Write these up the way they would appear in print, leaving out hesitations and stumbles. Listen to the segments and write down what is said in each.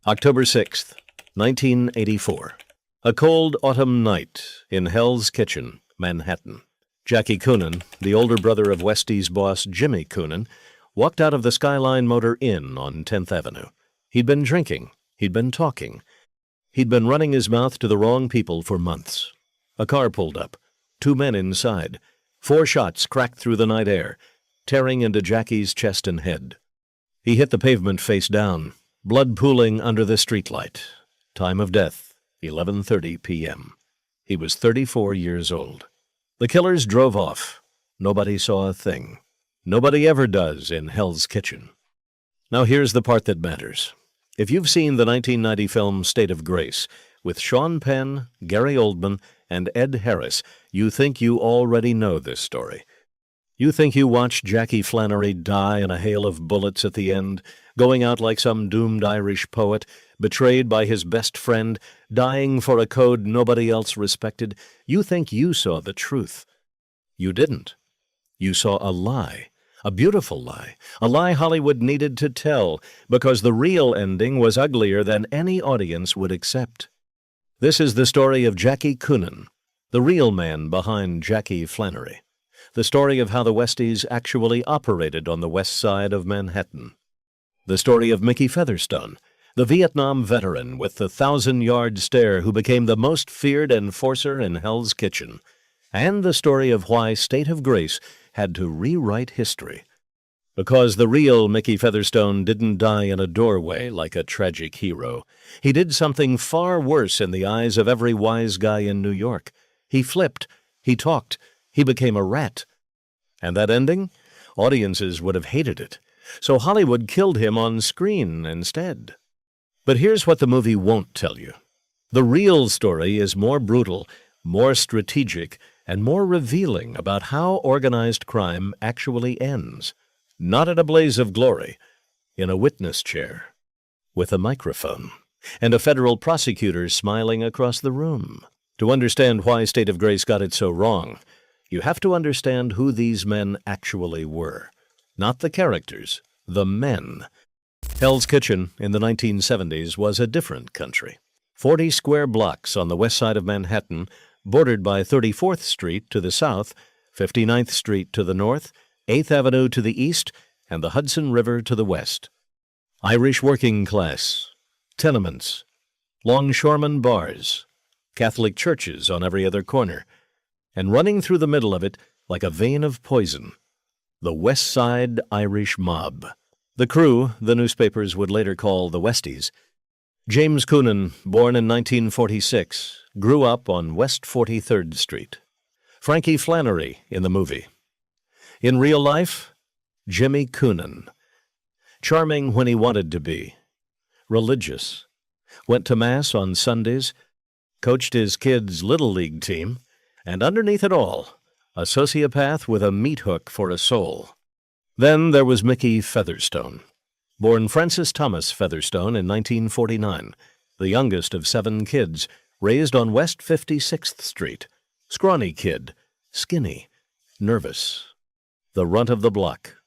October 6th, 1984. A cold autumn night in Hell's Kitchen, Manhattan. Jackie Coonan, the older brother of Westy's boss Jimmy Coonan, walked out of the Skyline Motor Inn on 10th Avenue. He'd been drinking. He'd been talking. He'd been running his mouth to the wrong people for months. A car pulled up. 2 men inside. 4 shots cracked through the night air, tearing into Jackie's chest and head. He hit the pavement face down, blood pooling under the streetlight. Time of death, 11:30 p.m. He was 34 years old. The killers drove off. Nobody saw a thing. Nobody ever does in Hell's Kitchen. Now here's the part that matters. If you've seen the 1990 film State of Grace, with Sean Penn, Gary Oldman, and Ed Harris, you think you already know this story. You think you watched Jackie Flannery die in a hail of bullets at the end, going out like some doomed Irish poet, betrayed by his best friend, dying for a code nobody else respected. You think you saw the truth. You didn't. You saw a lie, a beautiful lie, a lie Hollywood needed to tell, because the real ending was uglier than any audience would accept. This is the story of Jackie Coonan, the real man behind Jackie Flannery. The story of how the Westies actually operated on the west side of Manhattan. The story of Mickey Featherstone, the Vietnam veteran with the 1,000-yard stare who became the most feared enforcer in Hell's Kitchen. And the story of why State of Grace had to rewrite history. Because the real Mickey Featherstone didn't die in a doorway like a tragic hero. He did something far worse in the eyes of every wise guy in New York. He flipped. He talked. He became a rat. And that ending? Audiences would have hated it. So Hollywood killed him on screen instead. But here's what the movie won't tell you. The real story is more brutal, more strategic, and more revealing about how organized crime actually ends. Not in a blaze of glory, in a witness chair, with a microphone, and a federal prosecutor smiling across the room. To understand why State of Grace got it so wrong, you have to understand who these men actually were. Not the characters, the men. Hell's Kitchen in the 1970s was a different country. 40 square blocks on the west side of Manhattan, bordered by 34th Street to the south, 59th Street to the north, 8th Avenue to the east, and the Hudson River to the west. Irish working class, tenements, longshoremen bars, Catholic churches on every other corner, and running through the middle of it like a vein of poison, the West Side Irish Mob. The crew, the newspapers would later call the Westies. James Coonan, born in 1946, grew up on West 43rd Street. Frankie Flannery in the movie. In real life, Jimmy Coonan. Charming when he wanted to be. Religious. Went to Mass on Sundays. Coached his kids' Little League team. And underneath it all, a sociopath with a meat hook for a soul. Then there was Mickey Featherstone. Born Francis Thomas Featherstone in 1949, the youngest of 7 kids, raised on West 56th Street. Scrawny kid, skinny, nervous. The runt of the block.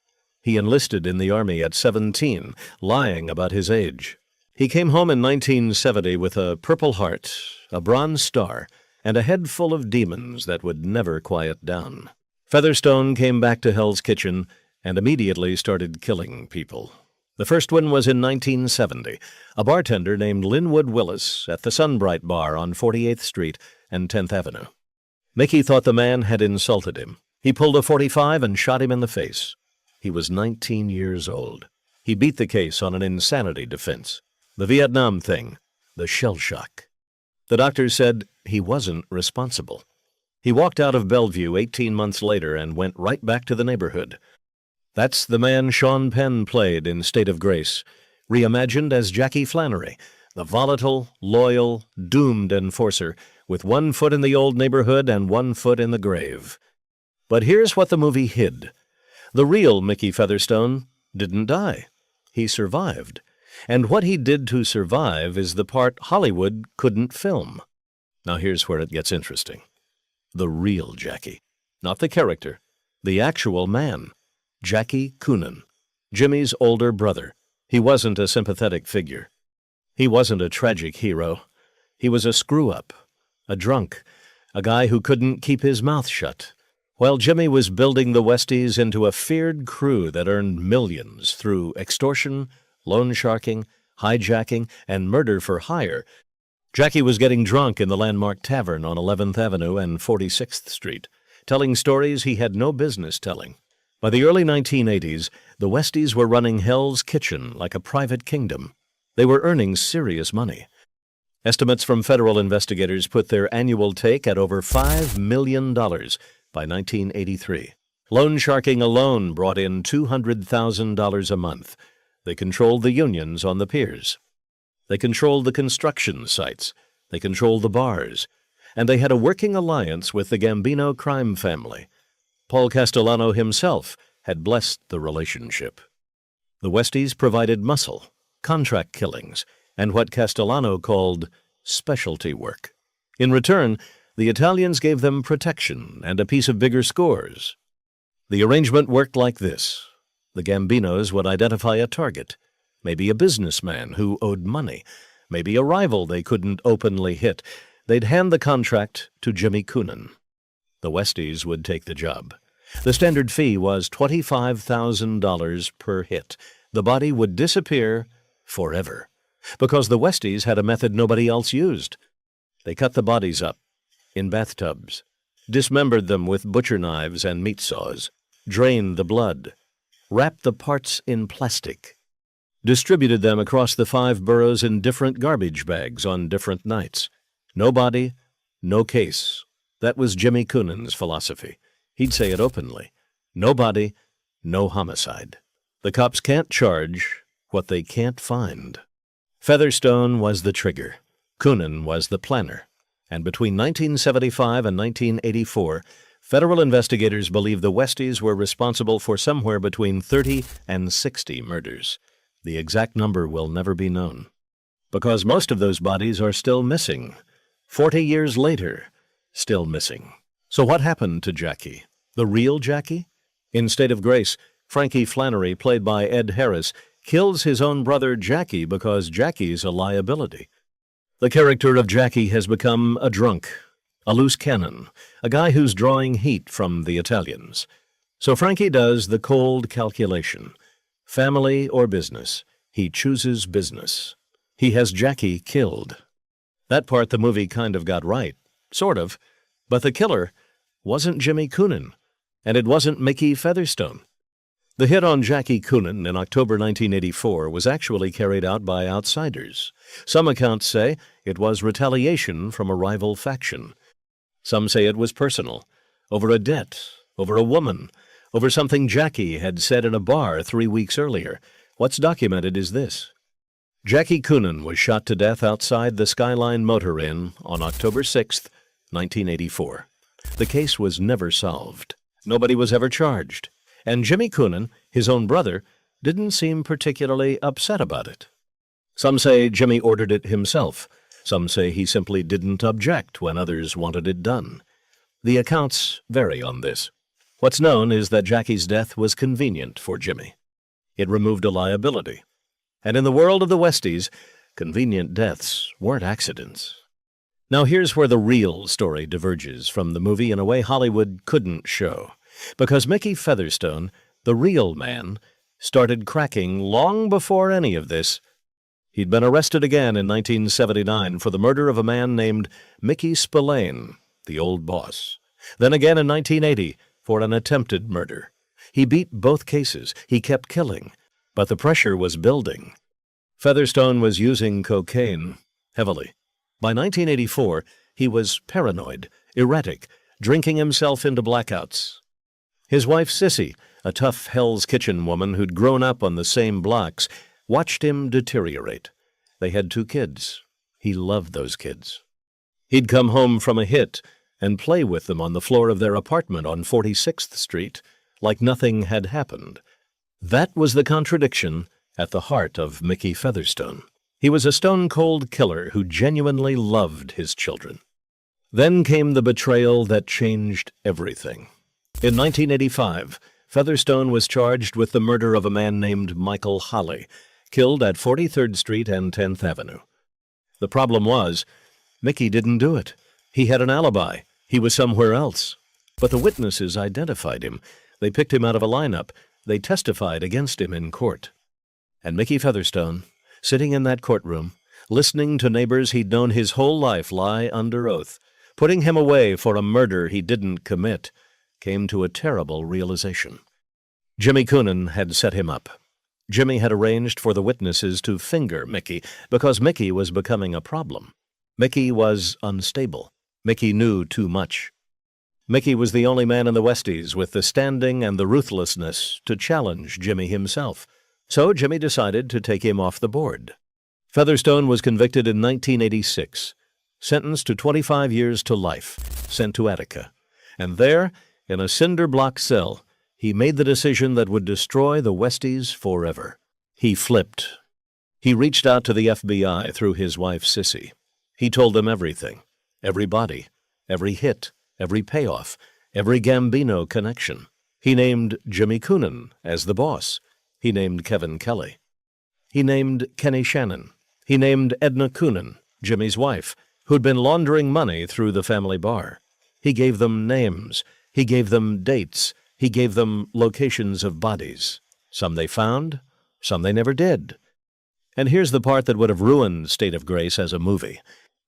He enlisted in the Army at 17, lying about his age. He came home in 1970 with a Purple Heart, a Bronze Star, and a head full of demons that would never quiet down. Featherstone came back to Hell's Kitchen and immediately started killing people. The first one was in 1970, a bartender named Linwood Willis at the Sunbright Bar on 48th Street and 10th Avenue. Mickey thought the man had insulted him. He pulled a .45 and shot him in the face. He was 19 years old. He beat the case on an insanity defense. The Vietnam thing, the shell shock. The doctors said he wasn't responsible. He walked out of Bellevue 18 months later and went right back to the neighborhood. That's the man Sean Penn played in State of Grace, reimagined as Jackie Flannery, the volatile, loyal, doomed enforcer with 1 foot in the old neighborhood and 1 foot in the grave. But here's what the movie hid. The real Mickey Featherstone didn't die. He survived. And what he did to survive is the part Hollywood couldn't film. Now here's where it gets interesting. The real Jackie. Not the character. The actual man. Jackie Coonan. Jimmy's older brother. He wasn't a sympathetic figure. He wasn't a tragic hero. He was a screw-up, a drunk, a guy who couldn't keep his mouth shut, while Jimmy was building the Westies into a feared crew that earned millions through extortion, loan sharking, hijacking, and murder for hire. Jackie was getting drunk in the Landmark Tavern on 11th Avenue and 46th Street, telling stories he had no business telling. By the early 1980s, the Westies were running Hell's Kitchen like a private kingdom. They were earning serious money. Estimates from federal investigators put their annual take at over $5 million by 1983. Loan sharking alone brought in $200,000 a month. They controlled the unions on the piers. They controlled the construction sites. They controlled the bars. And they had a working alliance with the Gambino crime family. Paul Castellano himself had blessed the relationship. The Westies provided muscle, contract killings, and what Castellano called specialty work. In return, the Italians gave them protection and a piece of bigger scores. The arrangement worked like this. The Gambinos would identify a target, maybe a businessman who owed money, maybe a rival they couldn't openly hit. They'd hand the contract to Jimmy Coonan. The Westies would take the job. The standard fee was $25,000 per hit. The body would disappear forever, because the Westies had a method nobody else used. They cut the bodies up in bathtubs, dismembered them with butcher knives and meat saws, drained the blood, wrapped the parts in plastic, distributed them across the 5 boroughs in different garbage bags on different nights. No body, no case. That was Jimmy Coonan's philosophy. He'd say it openly. No body, no homicide. The cops can't charge what they can't find. Featherstone was the trigger. Coonan was the planner. And between 1975 and 1984, federal investigators believe the Westies were responsible for somewhere between 30 and 60 murders. The exact number will never be known, because most of those bodies are still missing. 40 years later, still missing. So what happened to Jackie? The real Jackie? In State of Grace, Frankie Flannery, played by Ed Harris, kills his own brother Jackie because Jackie's a liability. The character of Jackie has become a drunk, a loose cannon, a guy who's drawing heat from the Italians. So Frankie does the cold calculation. Family or business, he chooses business. He has Jackie killed. That part the movie kind of got right, sort of, but the killer wasn't Jimmy Coonan, and it wasn't Mickey Featherstone. The hit on Jackie Coonan in October 1984 was actually carried out by outsiders. Some accounts say it was retaliation from a rival faction. Some say it was personal, over a debt, over a woman, over something Jackie had said in a bar 3 weeks earlier. What's documented is this. Jackie Coonan was shot to death outside the Skyline Motor Inn on October 6, 1984. The case was never solved. Nobody was ever charged. And Jimmy Coonan, his own brother, didn't seem particularly upset about it. Some say Jimmy ordered it himself. Some say he simply didn't object when others wanted it done. The accounts vary on this. What's known is that Jackie's death was convenient for Jimmy. It removed a liability. And in the world of the Westies, convenient deaths weren't accidents. Now here's where the real story diverges from the movie in a way Hollywood couldn't show. Because Mickey Featherstone, the real man, started cracking long before any of this. He'd been arrested again in 1979 for the murder of a man named Mickey Spillane, the old boss. Then again in 1980 for an attempted murder. He beat both cases. He kept killing. But the pressure was building. Featherstone was using cocaine heavily. By 1984, he was paranoid, erratic, drinking himself into blackouts. His wife, Sissy, a tough Hell's Kitchen woman who'd grown up on the same blocks, watched him deteriorate. They had 2 kids. He loved those kids. He'd come home from a hit and play with them on the floor of their apartment on 46th Street like nothing had happened. That was the contradiction at the heart of Mickey Featherstone. He was a stone-cold killer who genuinely loved his children. Then came the betrayal that changed everything. In 1985, Featherstone was charged with the murder of a man named Michael Holley, killed at 43rd Street and 10th Avenue. The problem was, Mickey didn't do it. He had an alibi. He was somewhere else. But the witnesses identified him. They picked him out of a lineup. They testified against him in court. And Mickey Featherstone, sitting in that courtroom, listening to neighbors he'd known his whole life lie under oath, putting him away for a murder he didn't commit, came to a terrible realization. Jimmy Coonan had set him up. Jimmy had arranged for the witnesses to finger Mickey because Mickey was becoming a problem. Mickey was unstable. Mickey knew too much. Mickey was the only man in the Westies with the standing and the ruthlessness to challenge Jimmy himself. So Jimmy decided to take him off the board. Featherstone was convicted in 1986, sentenced to 25 years to life, sent to Attica. And there, in a cinder-block cell, he made the decision that would destroy the Westies forever. He flipped. He reached out to the FBI through his wife, Sissy. He told them everything, every body, every hit, every payoff, every Gambino connection. He named Jimmy Coonan as the boss. He named Kevin Kelly. He named Kenny Shannon. He named Edna Coonan, Jimmy's wife, who'd been laundering money through the family bar. He gave them names. He gave them dates. He gave them locations of bodies. Some they found, some they never did. And here's the part that would have ruined State of Grace as a movie.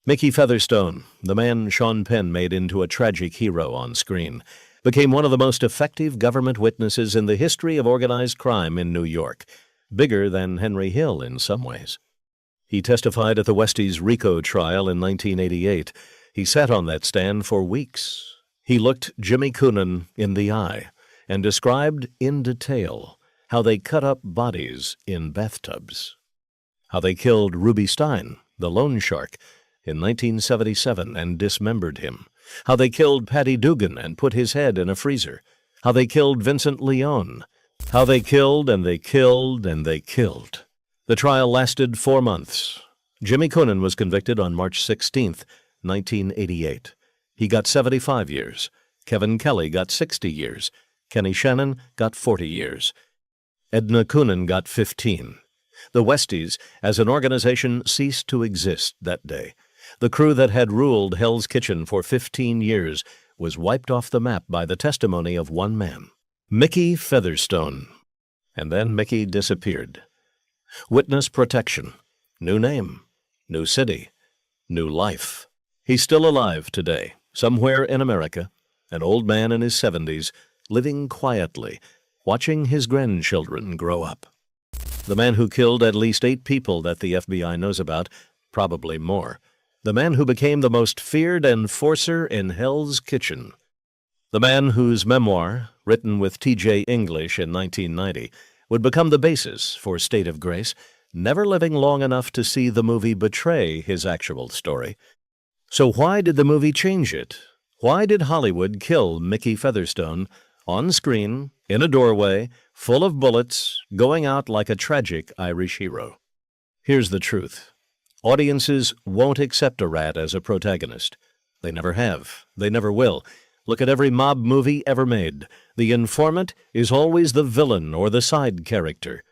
Mickey Featherstone, the man Sean Penn made into a tragic hero on screen, became one of the most effective government witnesses in the history of organized crime in New York, bigger than Henry Hill in some ways. He testified at the Westies RICO trial in 1988. He sat on that stand for weeks. He looked Jimmy Coonan in the eye and described in detail how they cut up bodies in bathtubs, how they killed Ruby Stein, the loan shark, in 1977 and dismembered him, how they killed Patty Dugan and put his head in a freezer, how they killed Vincent Leone, how they killed and they killed and they killed. The trial lasted 4 months. Jimmy Coonan was convicted on March 16, 1988. He got 75 years. Kevin Kelly got 60 years. Kenny Shannon got 40 years. Edna Coonan got 15. The Westies, as an organization, ceased to exist that day. The crew that had ruled Hell's Kitchen for 15 years was wiped off the map by the testimony of one man, Mickey Featherstone. And then Mickey disappeared. Witness protection. New name. New city. New life. He's still alive today, somewhere in America, an old man in his 70s, living quietly, watching his grandchildren grow up. The man who killed at least 8 people that the FBI knows about, probably more. The man who became the most feared enforcer in Hell's Kitchen. The man whose memoir, written with T.J. English in 1990, would become the basis for State of Grace, never living long enough to see the movie betray his actual story. So why did the movie change it? Why did Hollywood kill Mickey Featherstone on screen, in a doorway, full of bullets, going out like a tragic Irish hero? Here's the truth. Audiences won't accept a rat as a protagonist. They never have. They never will. Look at every mob movie ever made. The informant is always the villain or the side character.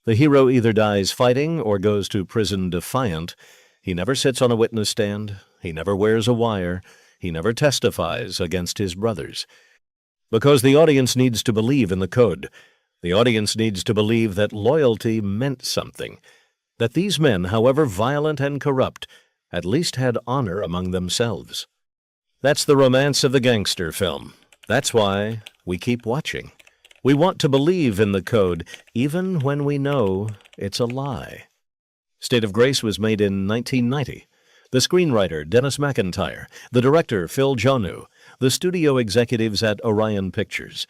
The hero either dies fighting or goes to prison defiant. He never sits on a witness stand. He never wears a wire. He never testifies against his brothers. Because the audience needs to believe in the code. The audience needs to believe that loyalty meant something. That these men, however violent and corrupt, at least had honor among themselves. That's the romance of the gangster film. That's why we keep watching. We want to believe in the code, even when we know it's a lie. State of Grace was made in 1990. The screenwriter, Dennis McIntyre, the director, Phil Jonu, the studio executives at Orion Pictures.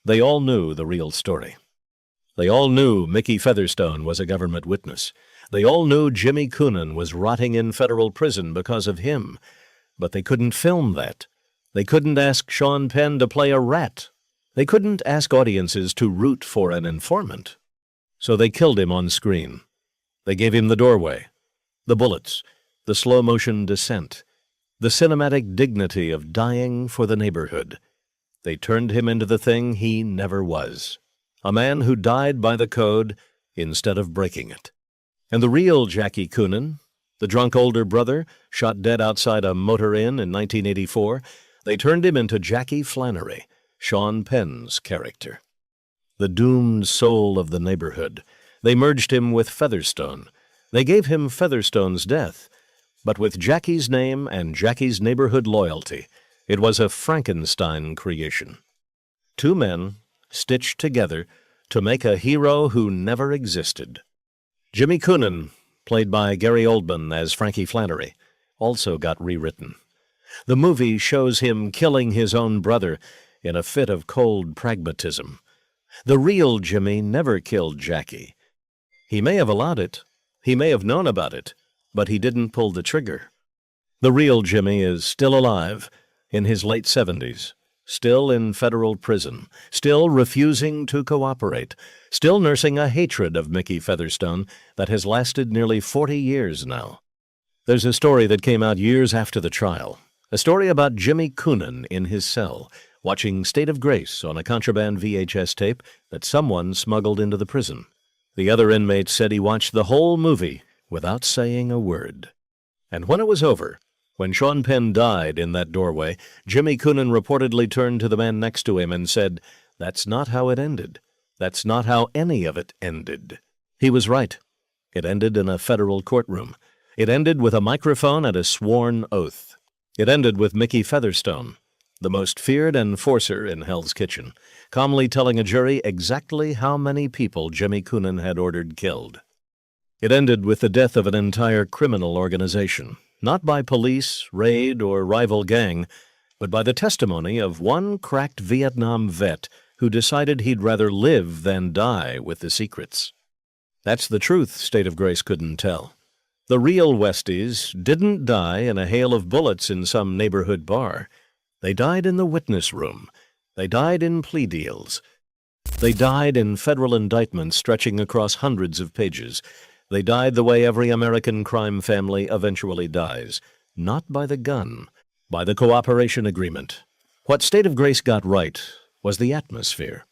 They all knew the real story. They all knew Mickey Featherstone was a government witness. They all knew Jimmy Coonan was rotting in federal prison because of him. But they couldn't film that. They couldn't ask Sean Penn to play a rat. They couldn't ask audiences to root for an informant. So they killed him on screen. They gave him the doorway, the bullets, the slow-motion descent, the cinematic dignity of dying for the neighborhood. They turned him into the thing he never was. A man who died by the code instead of breaking it. And the real Jackie Coonan, the drunk older brother, shot dead outside a motor inn in 1984, they turned him into Jackie Flannery, Sean Penn's character. The doomed soul of the neighborhood. They merged him with Featherstone. They gave him Featherstone's death, but with Jackie's name and Jackie's neighborhood loyalty, it was a Frankenstein creation. Two men stitched together to make a hero who never existed. Jimmy Coonan, played by Gary Oldman as Frankie Flannery, also got rewritten. The movie shows him killing his own brother in a fit of cold pragmatism. The real Jimmy never killed Jackie. He may have allowed it, he may have known about it, but he didn't pull the trigger. The real Jimmy is still alive, in his late 70s, still in federal prison, still refusing to cooperate, still nursing a hatred of Mickey Featherstone that has lasted nearly 40 years now. There's a story that came out years after the trial, a story about Jimmy Coonan in his cell, watching State of Grace on a contraband VHS tape that someone smuggled into the prison. The other inmates said he watched the whole movie without saying a word. And when it was over, when Sean Penn died in that doorway, Jimmy Coonan reportedly turned to the man next to him and said, "That's not how it ended. That's not how any of it ended." He was right. It ended in a federal courtroom. It ended with a microphone and a sworn oath. It ended with Mickey Featherstone, the most feared enforcer in Hell's Kitchen, calmly telling a jury exactly how many people Jimmy Coonan had ordered killed. It ended with the death of an entire criminal organization, not by police, raid, or rival gang, but by the testimony of one cracked Vietnam vet who decided he'd rather live than die with the secrets. That's the truth State of Grace couldn't tell. The real Westies didn't die in a hail of bullets in some neighborhood bar. They died in the witness room. They died in plea deals. They died in federal indictments stretching across hundreds of pages. They died the way every American crime family eventually dies, not by the gun, by the cooperation agreement. What State of Grace got right was the atmosphere,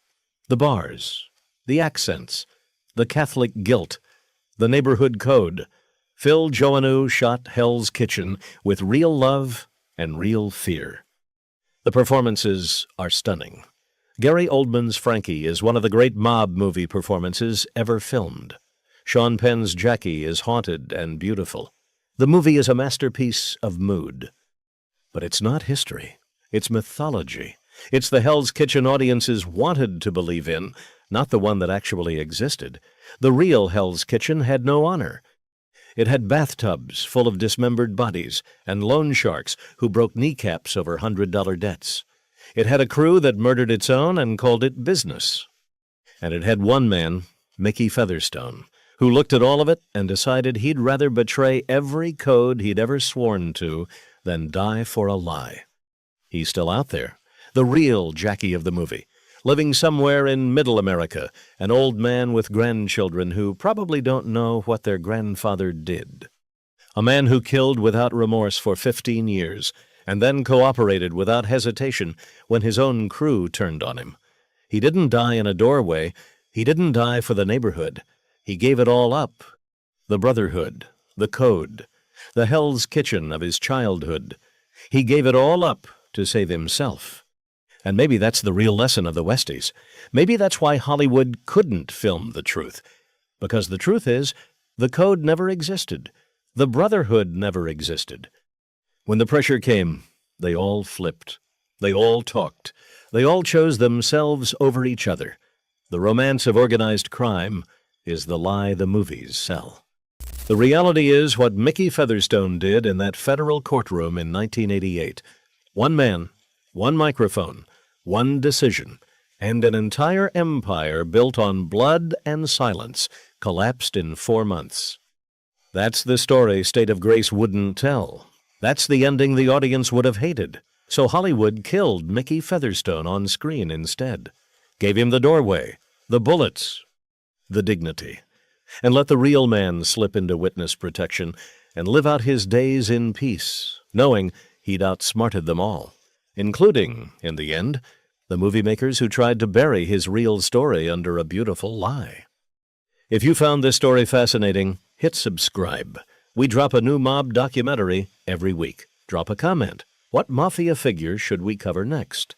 the bars, the accents, the Catholic guilt, the neighborhood code. Phil Joannou shot Hell's Kitchen with real love and real fear. The performances are stunning. Gary Oldman's Frankie is one of the great mob movie performances ever filmed. Sean Penn's Jackie is haunted and beautiful. The movie is a masterpiece of mood. But it's not history. It's mythology. It's the Hell's Kitchen audiences wanted to believe in, not the one that actually existed. The real Hell's Kitchen had no honor. It had bathtubs full of dismembered bodies and loan sharks who broke kneecaps over $100 debts. It had a crew that murdered its own and called it business. And it had one man, Mickey Featherstone, who looked at all of it and decided he'd rather betray every code he'd ever sworn to than die for a lie. He's still out there, the real Jackie of the movie, living somewhere in Middle America, an old man with grandchildren who probably don't know what their grandfather did. A man who killed without remorse for 15 years, and then cooperated without hesitation when his own crew turned on him. He didn't die in a doorway. He didn't die for the neighborhood. He gave it all up. The brotherhood, the code, the Hell's Kitchen of his childhood. He gave it all up to save himself. And maybe that's the real lesson of the Westies. Maybe that's why Hollywood couldn't film the truth. Because the truth is, the code never existed. The brotherhood never existed. When the pressure came, they all flipped. They all talked. They all chose themselves over each other. The romance of organized crime is the lie the movies sell. The reality is what Mickey Featherstone did in that federal courtroom in 1988. One man, one microphone, one decision, and an entire empire built on blood and silence collapsed in 4 months. That's the story State of Grace wouldn't tell. That's the ending the audience would have hated. So Hollywood killed Mickey Featherstone on screen instead, gave him the doorway, the bullets, the dignity, and let the real man slip into witness protection and live out his days in peace, knowing he'd outsmarted them all, including, in the end, the movie makers who tried to bury his real story under a beautiful lie. If you found this story fascinating, hit subscribe. We drop a new mob documentary every week. Drop a comment. What mafia figures should we cover next?